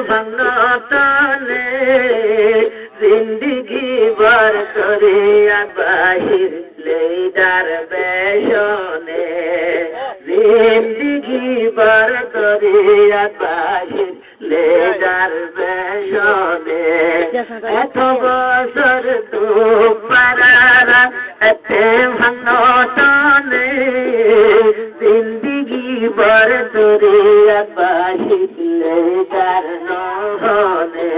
भंगतने जिंदगी भर करिया बाहिर ले दरवेशने जिंदगी भर करिया बाहिर ले दरवेशने एत बছর तो पारारा एते भंगतने जिंदगी भर करिया बाहिर ले दरवेशने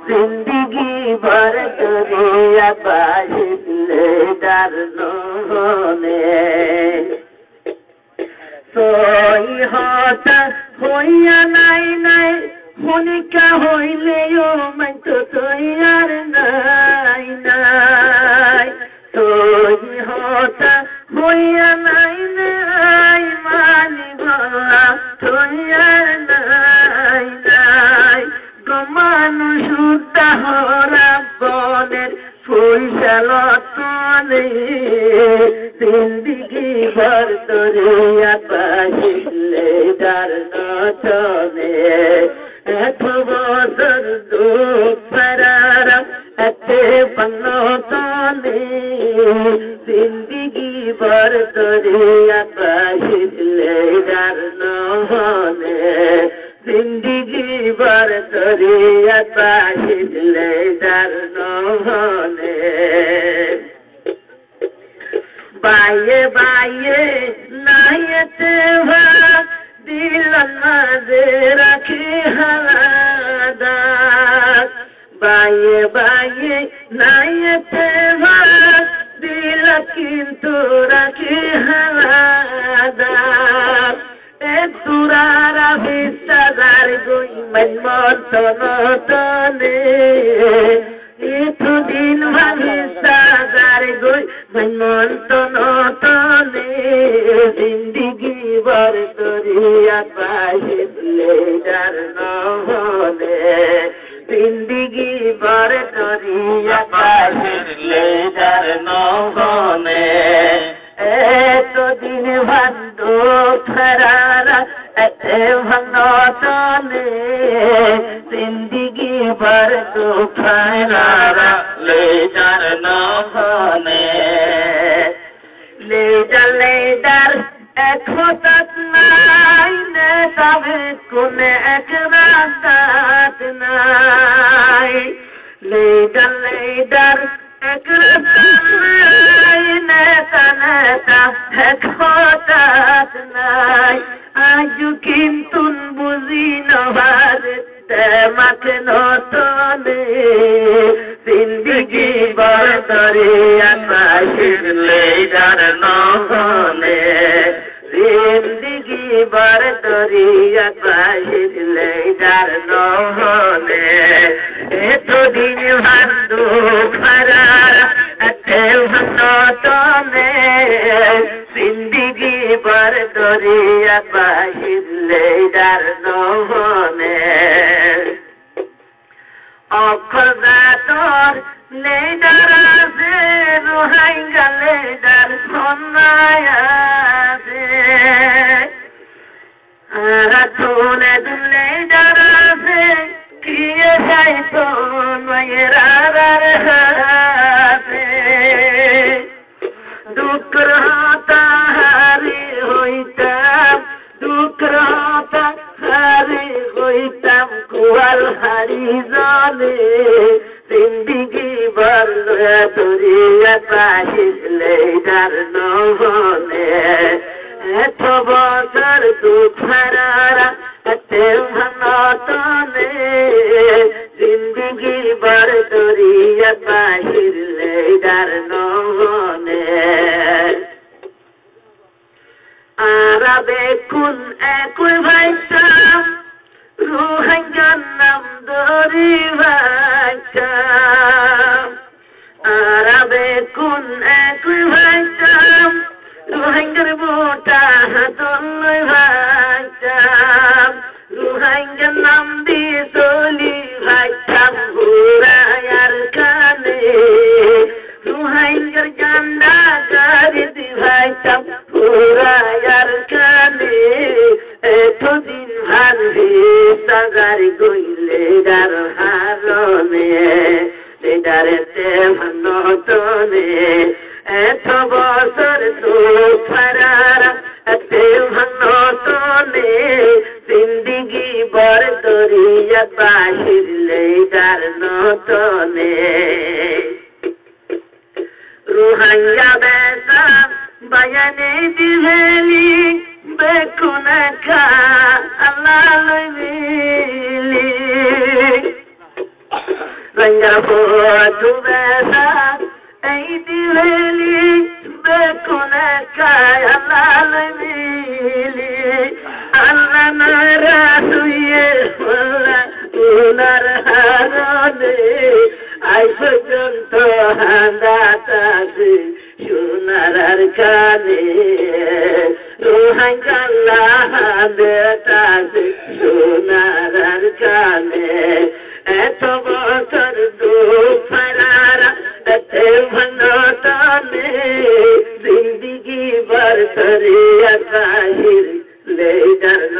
जिंदगी भर करिया बाहिर ले दरवेशने सोई होता होइया नाई नाई होनिका होइले यो मैं तो यार नाई नाई सोई होता होइया नाई नाई मानी भला तो यार नाई नाई गमानु शुद्धा हो रब्बोनेर फुलशालतने जिंदगी भर करिया बाहिर ले दरवेशने एत बছর दुख पारारा एते भंगतने जिंदगी भर करिया बाहिर ले दरवेशने जिंदगी भर करिया बाहिर ले दरवेशने बाये बाये नायते भाग दिल नजे रखी हवादार बाये बाये नायते भाग दिल किंतु रखी हवादार तुरारा विस्तार गोई मन तने इतु दिन विस्तार गोई मन तने जिंदगी भर करिया बाहिर ले दरवेशने जिंदगी भर करिया बाहिर ले दरवेशने एत दिन भंदो फरारा एते भंगतने जिंदगी भर तो फरारा ले दरवेशने ले दर एक होतात नाई ने तब कुने एक रात नाई ले दर एक नेता एक होतात नाई आजु किन्तु बुझी नभार माके नतने जिंदगी भर करिया बाहिर ले दरवेशने जिंदगी भर करिया बाहिर ले दरवेशने एत दिन भंदो फरारा एते भंगतने जिंदगी भर करिया बाहिर ले दरवेशने अखजातर ले दराजे रोहाइंगा ले दरसनायाजे रातुने दुले दराजे किए जाए तो नयरार हाथे दुख रहता हारी होइताम दुख रहता हारी होइताम कुआल हारी जाने जिंदगी भर करिया बाहिर ले दरवेशने एत बছর दुख पारारा एते भंगतने जिंदगी भर करिया बाहिर ले दरवेशने आराबे कुन एकुई भाईताम रोहिंग्यार नाम धरी भाईताम आराबे कुन एकुई भाईताम रोहिंग्यार बोटा हातन भाईताम रोहिंग्यार नाम दिए चली भाईताम घुरायार काने रोहिंग्यार गांडा गाड़ी दी भाईताम घुरायार काने এতদিন ভাবে সাজা আর গইলে যার হারনে দিদারেতে ভানতনে এত বছর দুঃখ হারারা এতে ভানতনে জিন্দিগি বড় দরিয়া বাহিরলে যার নতনে রুহাইয়া বেতা বায়ানে দিভেলি বেকুনাকা আল্লাহ লইলি রঙ্গা ফোটু বেতা এই দিভেলি বেকুনাকা আল্লাহ লইলি আল্লাহ নারা তুইয়ে বলা উনার হারনে আই পর্যন্ত হান্দাতাছে সোনার কানে রোহাঙ্গাল্লা হান্দাতাছে সোনার কানে এত বছর দুঃখ হারারা এতে ভানতনে জিন্দিগি বর দরিয়া বাহির লে যার